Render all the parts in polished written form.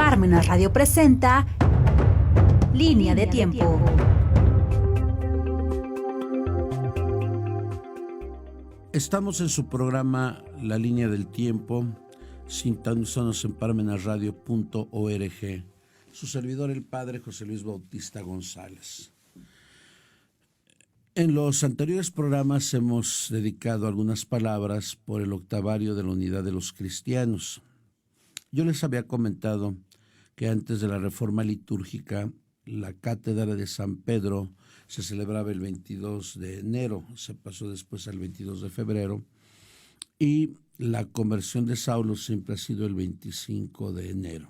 Parmenas Radio presenta Línea de Tiempo. Estamos en su programa La Línea del Tiempo, sintonízanos en parmenasradio.org. Su servidor, el padre José Luis Bautista González. En los anteriores programas hemos dedicado algunas palabras por el octavario de la Unidad de los Cristianos. Yo les había comentado que antes de la reforma litúrgica, la cátedra de San Pedro se celebraba el 22 de enero, se pasó después al 22 de febrero, y la conversión de Saulo siempre ha sido el 25 de enero.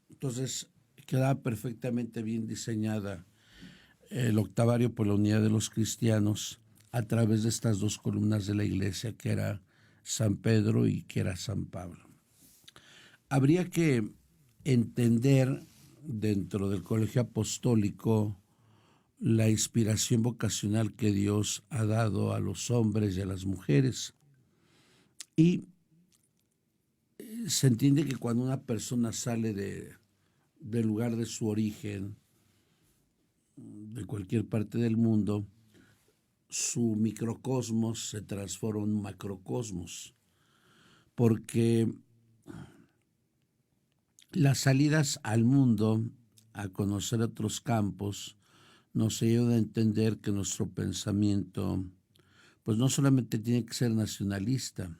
Entonces, quedaba perfectamente bien diseñada el octavario por la Unidad de los Cristianos a través de estas dos columnas de la iglesia, que era San Pedro y que era San Pablo. Habría que entender dentro del colegio apostólico la inspiración vocacional que Dios ha dado a los hombres y a las mujeres. Y se entiende que cuando una persona sale del lugar de su origen, de cualquier parte del mundo, su microcosmos se transforma en un macrocosmos, porque las salidas al mundo, a conocer otros campos, nos ayudan a entender que nuestro pensamiento, pues no solamente tiene que ser nacionalista,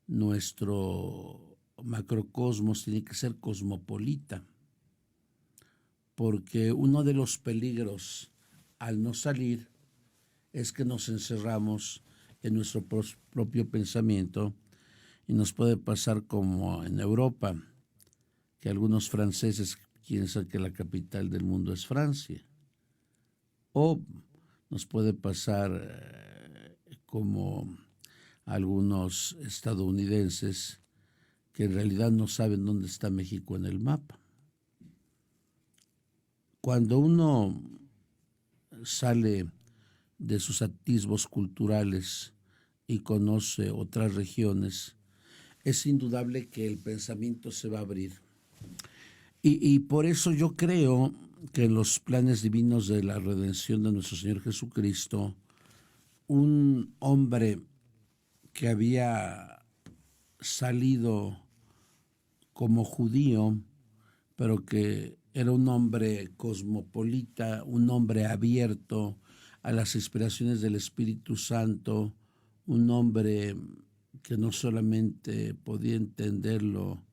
nuestro macrocosmos tiene que ser cosmopolita, porque uno de los peligros al no salir es que nos encerramos en nuestro propio pensamiento y nos puede pasar como en Europa, que algunos franceses piensan que la capital del mundo es Francia, o nos puede pasar como algunos estadounidenses que en realidad no saben dónde está México en el mapa. Cuando uno sale de sus atisbos culturales y conoce otras regiones, es indudable que el pensamiento se va a abrir. Y por eso yo creo que en los planes divinos de la redención de nuestro Señor Jesucristo, un hombre que había salido como judío, pero que era un hombre cosmopolita, un hombre abierto a las inspiraciones del Espíritu Santo, un hombre que no solamente podía entenderlo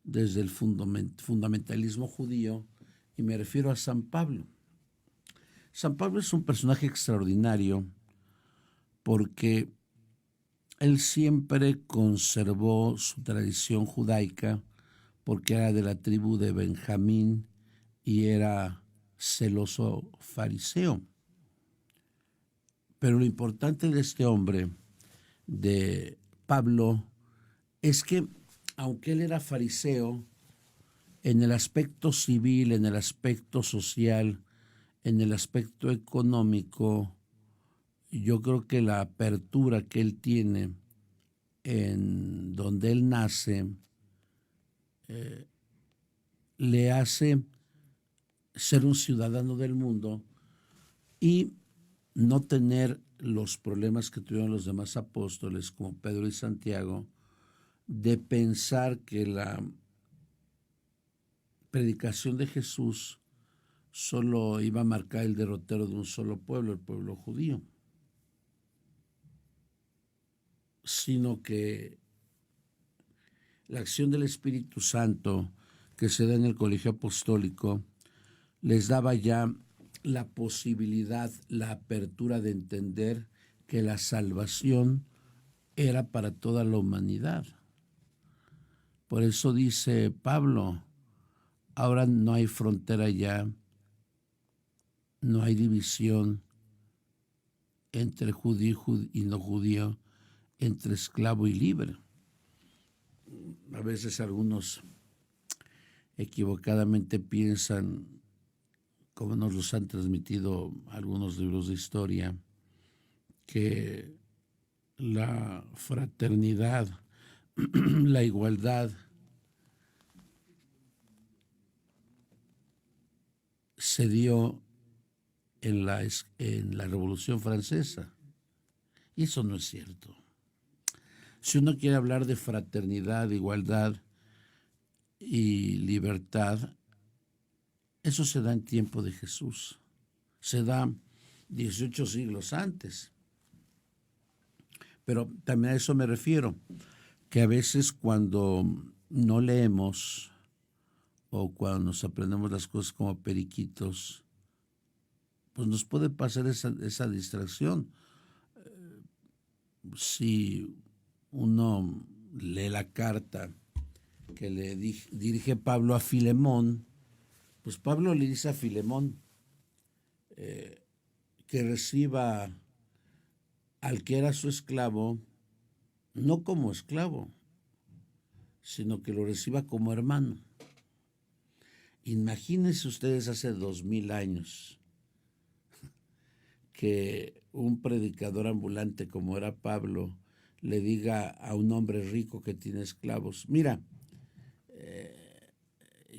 desde el fundamentalismo judío, y me refiero a San Pablo. San Pablo es un personaje extraordinario porque él siempre conservó su tradición judaica, porque era de la tribu de Benjamín y era celoso fariseo. Pero lo importante de este hombre, de Pablo, es que aunque él era fariseo, en el aspecto civil, en el aspecto social, en el aspecto económico, yo creo que la apertura que él tiene en donde él nace le hace ser un ciudadano del mundo y no tener los problemas que tuvieron los demás apóstoles, como Pedro y Santiago, de pensar que la predicación de Jesús solo iba a marcar el derrotero de un solo pueblo, el pueblo judío, sino que la acción del Espíritu Santo que se da en el colegio apostólico les daba ya la posibilidad, la apertura de entender que la salvación era para toda la humanidad. Por eso dice Pablo, ahora no hay frontera ya, no hay división entre judío y no judío, entre esclavo y libre. A veces algunos equivocadamente piensan, como nos los han transmitido algunos libros de historia, que la fraternidad, la igualdad se dio en la Revolución Francesa. Y eso no es cierto. Si uno quiere hablar de fraternidad, igualdad y libertad, eso se da en tiempo de Jesús. Se da 18 siglos antes. Pero también a eso me refiero, que a veces cuando no leemos o cuando nos aprendemos las cosas como periquitos, pues nos puede pasar esa distracción. Si uno lee la carta que le dirige Pablo a Filemón, pues Pablo le dice a Filemón que reciba al que era su esclavo, no como esclavo, sino que lo reciba como hermano. Imagínense ustedes hace 2000 años que un predicador ambulante como era Pablo le diga a un hombre rico que tiene esclavos, mira,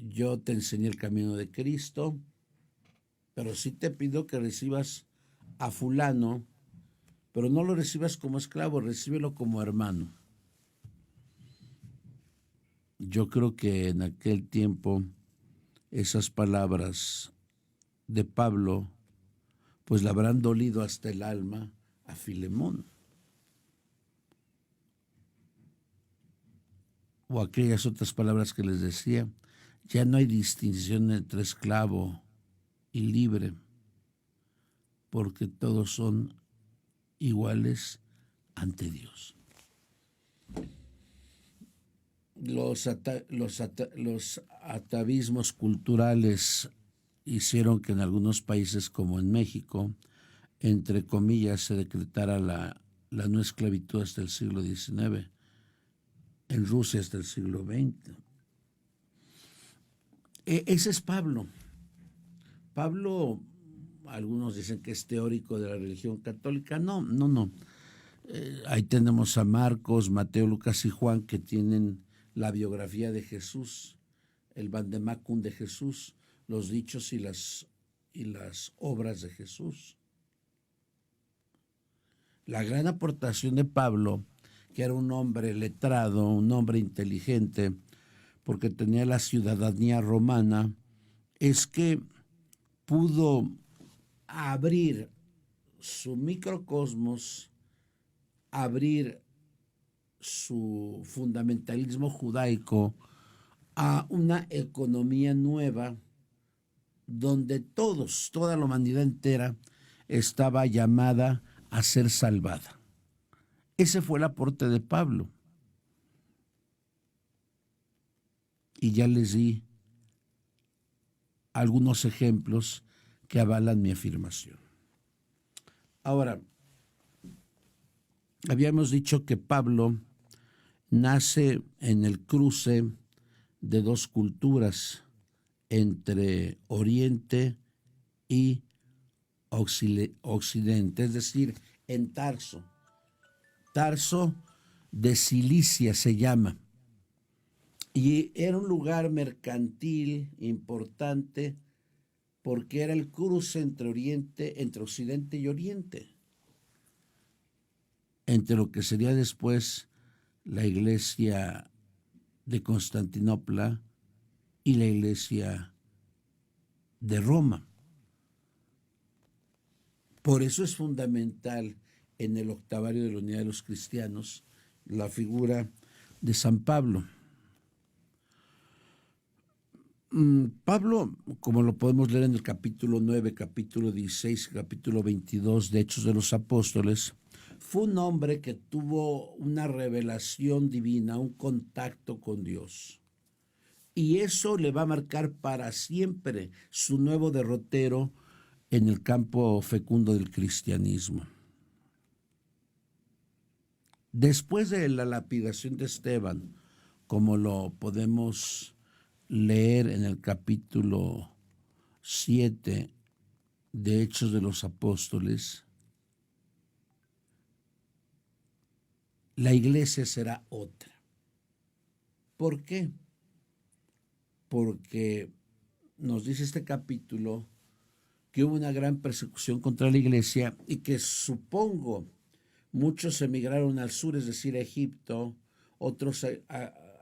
yo te enseñé el camino de Cristo, pero sí te pido que recibas a fulano, pero no lo recibas como esclavo, recíbelo como hermano. Yo creo que en aquel tiempo esas palabras de Pablo pues le habrán dolido hasta el alma a Filemón. O aquellas otras palabras que les decía, ya no hay distinción entre esclavo y libre, porque todos son iguales ante Dios. Los atavismos culturales hicieron que en algunos países como en México, entre comillas, se decretara la no esclavitud hasta el siglo XIX, en Rusia hasta el siglo XX. Ese es Pablo. Pablo, algunos dicen que es teórico de la religión católica. No. Ahí tenemos a Marcos, Mateo, Lucas y Juan, que tienen la biografía de Jesús, el Vandemacum de Jesús, los dichos y las obras de Jesús. La gran aportación de Pablo, que era un hombre letrado, un hombre inteligente, porque tenía la ciudadanía romana, es que pudo abrir su microcosmos, abrir su fundamentalismo judaico a una economía nueva donde toda la humanidad entera estaba llamada a ser salvada. Ese fue el aporte de Pablo. Y ya les di algunos ejemplos que avalan mi afirmación. Ahora, habíamos dicho que Pablo nace en el cruce de dos culturas, entre Oriente y Occidente, es decir, en Tarso. Tarso de Cilicia se llama. Y era un lugar mercantil importante porque era el cruce entre Occidente y Oriente, entre lo que sería después la iglesia de Constantinopla y la iglesia de Roma. Por eso es fundamental en el octavario de la unidad de los cristianos la figura de San Pablo. Pablo, como lo podemos leer en el capítulo 9, capítulo 16, capítulo 22 de Hechos de los Apóstoles, fue un hombre que tuvo una revelación divina, un contacto con Dios. Y eso le va a marcar para siempre su nuevo derrotero en el campo fecundo del cristianismo. Después de la lapidación de Esteban, como lo podemos leer en el capítulo 7 de Hechos de los Apóstoles, la iglesia será otra. ¿Por qué? Porque nos dice este capítulo que hubo una gran persecución contra la iglesia y que supongo muchos emigraron al sur, es decir, a Egipto, otros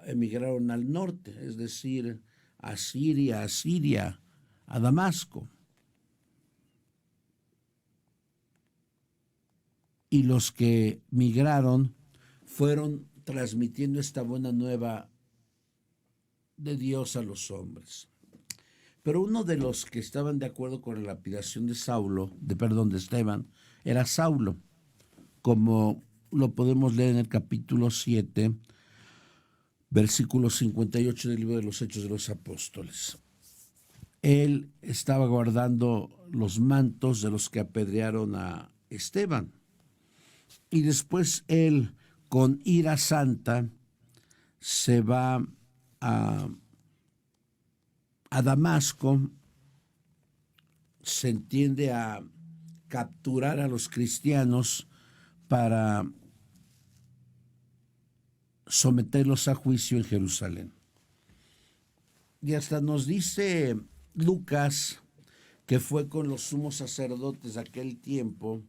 emigraron al norte, es decir, a Siria, a Damasco. Y los que migraron fueron transmitiendo esta buena nueva de Dios a los hombres. Pero uno de los que estaban de acuerdo con la lapidación de de Esteban, era Saulo, como lo podemos leer en el capítulo 7, versículo 58 del libro de los Hechos de los Apóstoles. Él estaba guardando los mantos de los que apedrearon a Esteban. Y después él, con ira santa, se va a Damasco, se entiende a capturar a los cristianos para someterlos a juicio en Jerusalén. Y hasta nos dice Lucas que fue con los sumos sacerdotes de aquel tiempo.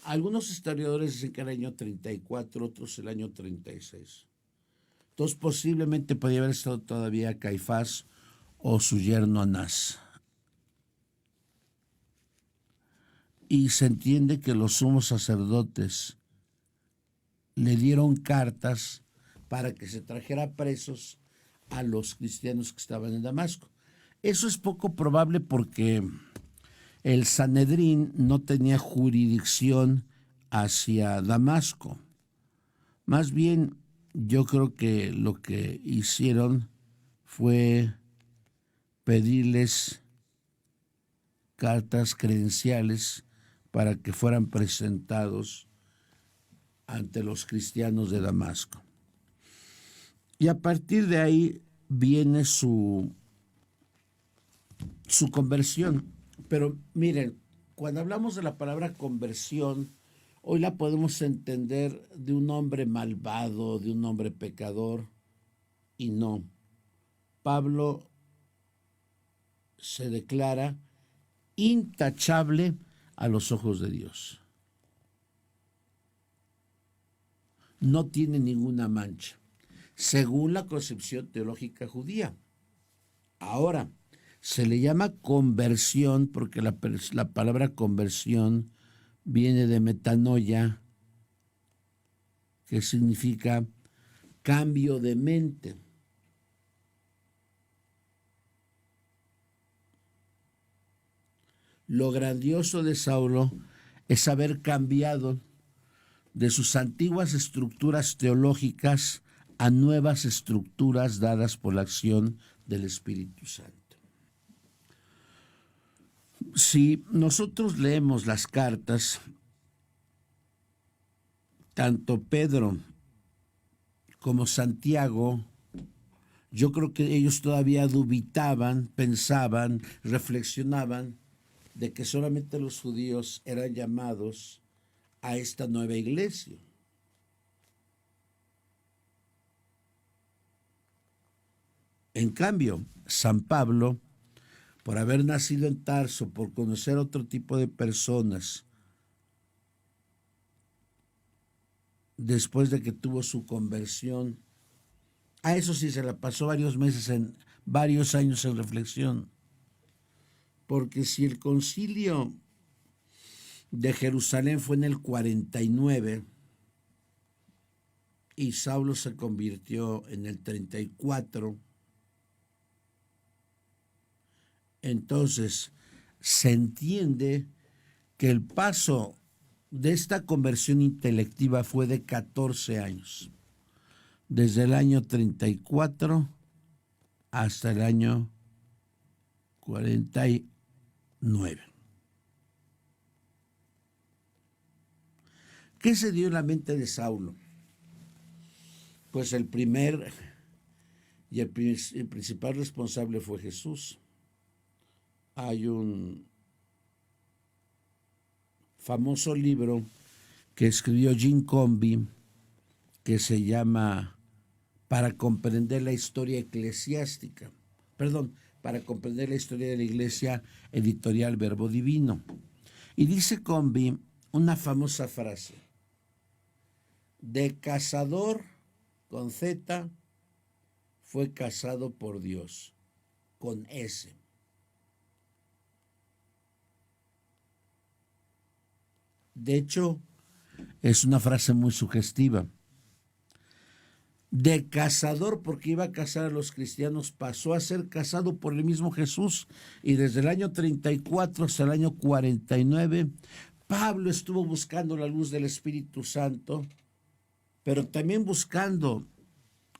Algunos historiadores dicen que era el año 34, otros el año 36. Entonces posiblemente podía haber estado todavía Caifás o su yerno Anás. Y se entiende que los sumos sacerdotes le dieron cartas para que se trajera presos a los cristianos que estaban en Damasco. Eso es poco probable porque el Sanedrín no tenía jurisdicción hacia Damasco. Más bien, yo creo que lo que hicieron fue pedirles cartas credenciales para que fueran presentados ante los cristianos de Damasco. Y a partir de ahí viene su conversión. Pero miren, cuando hablamos de la palabra conversión, hoy la podemos entender de un hombre malvado, de un hombre pecador, y no. Pablo se declara intachable a los ojos de Dios. No tiene ninguna mancha, según la concepción teológica judía. Ahora, se le llama conversión porque la palabra conversión viene de metanoia, que significa cambio de mente. Lo grandioso de Saulo es haber cambiado de sus antiguas estructuras teológicas a nuevas estructuras dadas por la acción del Espíritu Santo. Si nosotros leemos las cartas, tanto Pedro como Santiago, yo creo que ellos todavía dubitaban, pensaban, reflexionaban de que solamente los judíos eran llamados a esta nueva iglesia. En cambio, San Pablo, por haber nacido en Tarso, por conocer otro tipo de personas, después de que tuvo su conversión, a eso sí se la pasó varios años en reflexión. Porque si el concilio de Jerusalén fue en el 49 y Saulo se convirtió en el 34, entonces se entiende que el paso de esta conversión intelectiva fue de 14 años, desde el año 34 hasta el año 49. ¿Qué se dio en la mente de Saulo? Pues el primer y el principal responsable fue Jesús. Hay un famoso libro que escribió Jim Comby que se llama Para comprender la historia eclesiástica. para comprender la historia de la Iglesia, editorial Verbo Divino. Y dice Combi una famosa frase: de cazador con Z fue cazado por Dios con S. De hecho, es una frase muy sugestiva. De cazador, porque iba a cazar a los cristianos, pasó a ser cazado por el mismo Jesús. Y desde el año 34 hasta el año 49, Pablo estuvo buscando la luz del Espíritu Santo, pero también buscando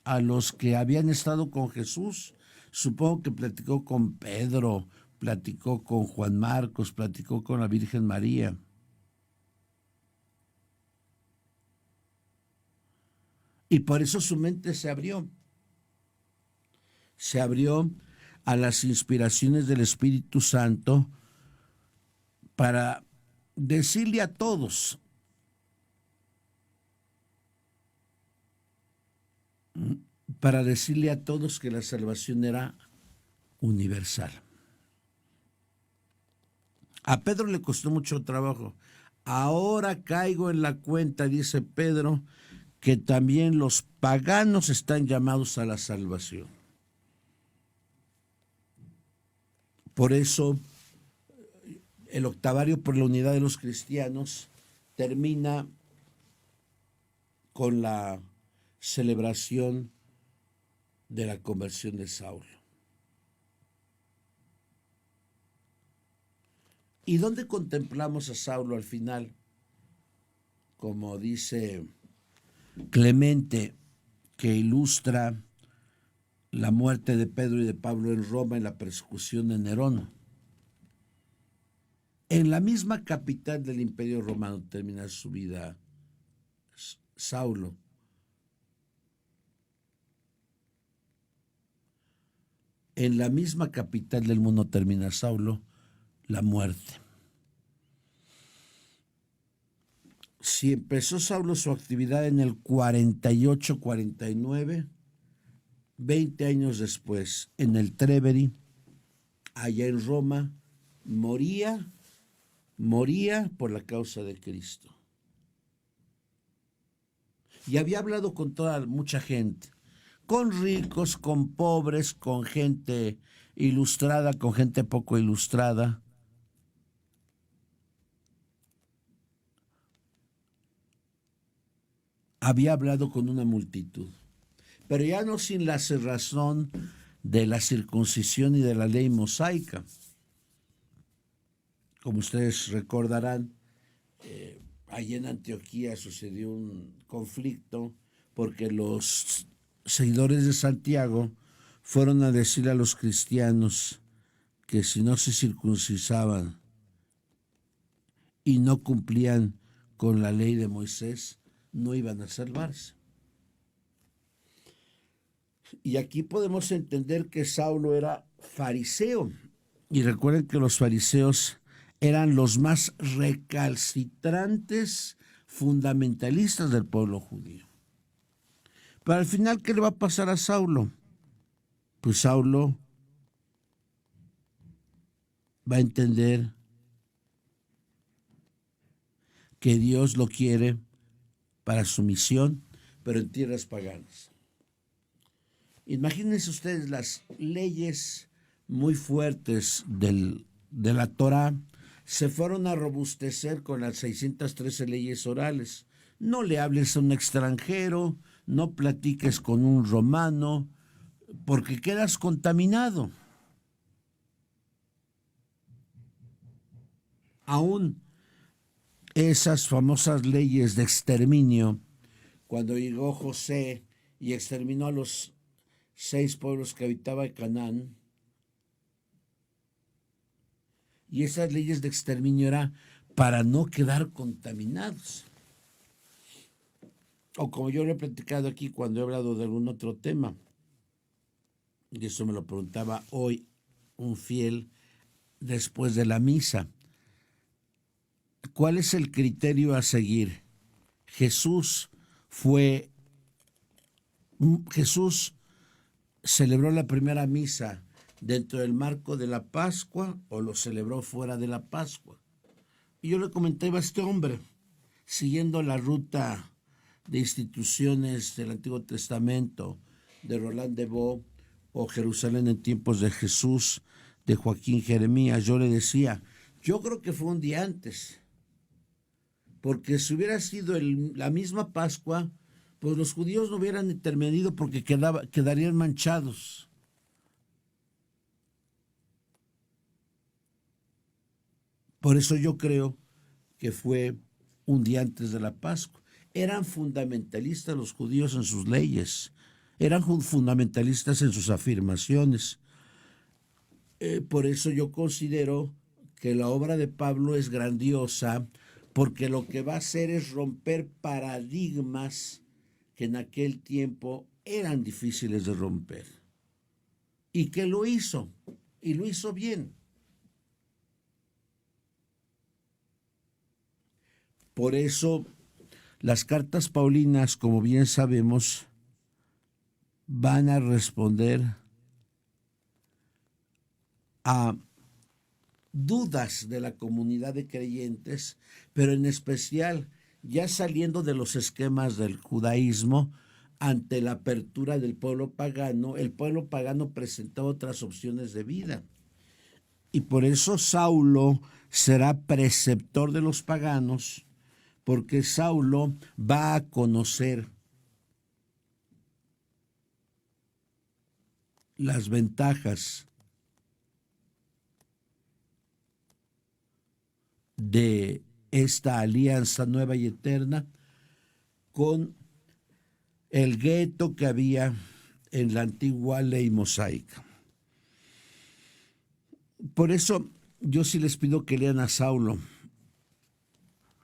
a los que habían estado con Jesús. Supongo que platicó con Pedro, platicó con Juan Marcos, platicó con la Virgen María. Y por eso su mente se abrió. Se abrió a las inspiraciones del Espíritu Santo para decirle a todos, que la salvación era universal. A Pedro le costó mucho trabajo. Ahora caigo en la cuenta, dice Pedro, que también los paganos están llamados a la salvación. Por eso, el octavario por la unidad de los cristianos termina con la celebración de la conversión de Saulo. ¿Y dónde contemplamos a Saulo al final? Como dice Clemente, que ilustra la muerte de Pedro y de Pablo en Roma en la persecución de Nerón. En la misma capital del Imperio Romano termina su vida Saulo. En la misma capital del mundo termina Saulo, la muerte. Si empezó Saulo su actividad en el 48-49, 20 años después, en el Treveri, allá en Roma, moría por la causa de Cristo. Y había hablado con mucha gente, con ricos, con pobres, con gente ilustrada, con gente poco ilustrada. Había hablado con una multitud, pero ya no sin la cerrazón de la circuncisión y de la ley mosaica. Como ustedes recordarán, allí en Antioquía sucedió un conflicto porque los seguidores de Santiago fueron a decirle a los cristianos que si no se circuncisaban y no cumplían con la ley de Moisés, no iban a salvarse. Y aquí podemos entender que Saulo era fariseo. Y recuerden que los fariseos eran los más recalcitrantes fundamentalistas del pueblo judío. Pero al final, ¿qué le va a pasar a Saulo? Pues Saulo va a entender que Dios lo quiere para su misión, pero en tierras paganas. Imagínense ustedes las leyes muy fuertes de la Torá se fueron a robustecer con las 613 leyes orales. No le hables a un extranjero, no platiques con un romano, porque quedas contaminado. Aún esas famosas leyes de exterminio, cuando llegó José y exterminó a los 6 pueblos que habitaban Canaán, y esas leyes de exterminio era para no quedar contaminados. O como yo lo he platicado aquí cuando he hablado de algún otro tema, y eso me lo preguntaba hoy un fiel después de la misa. ¿Cuál es el criterio a seguir? Jesús celebró la primera misa dentro del marco de la Pascua o lo celebró fuera de la Pascua. Y yo le comentaba a este hombre, siguiendo la ruta de instituciones del Antiguo Testamento, de Roland de Vaux o Jerusalén en tiempos de Jesús, de Joaquín Jeremías, yo le decía, yo creo que fue un día antes, porque si hubiera sido la misma Pascua, pues los judíos no hubieran intervenido porque quedarían manchados. Por eso yo creo que fue un día antes de la Pascua. Eran fundamentalistas los judíos en sus leyes, eran fundamentalistas en sus afirmaciones. Por eso yo considero que la obra de Pablo es grandiosa, porque lo que va a hacer es romper paradigmas que en aquel tiempo eran difíciles de romper. Y que lo hizo, y lo hizo bien. Por eso, las cartas paulinas, como bien sabemos, van a responder a dudas de la comunidad de creyentes, pero en especial ya saliendo de los esquemas del judaísmo, ante la apertura del pueblo pagano, el pueblo pagano presentó otras opciones de vida. Y por eso Saulo será preceptor de los paganos, porque Saulo va a conocer las ventajas de esta alianza nueva y eterna con el gueto que había en la antigua ley mosaica. Por eso yo sí les pido que lean a Saulo.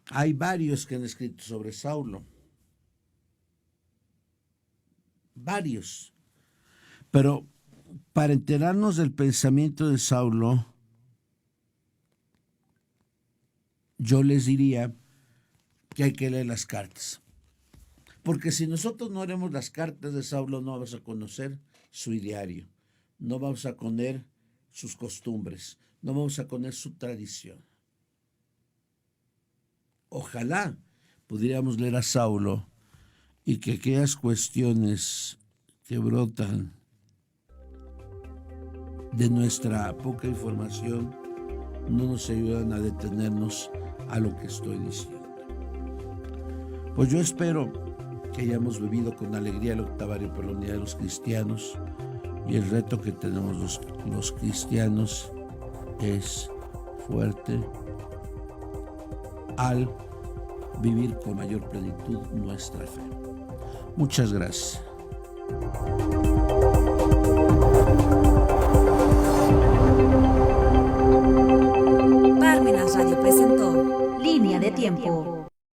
Hay varios que han escrito sobre Saulo. Varios. Pero para enterarnos del pensamiento de Saulo, yo les diría que hay que leer las cartas. Porque si nosotros no leemos las cartas de Saulo, no vamos a conocer su ideario, no vamos a conocer sus costumbres, no vamos a conocer su tradición. Ojalá pudiéramos leer a Saulo y que aquellas cuestiones que brotan de nuestra poca información no nos ayudan a detenernos a lo que estoy diciendo. Pues yo espero que hayamos vivido con alegría el octavario por la unidad de los cristianos, y el reto que tenemos los cristianos es fuerte al vivir con mayor plenitud nuestra fe. Muchas gracias.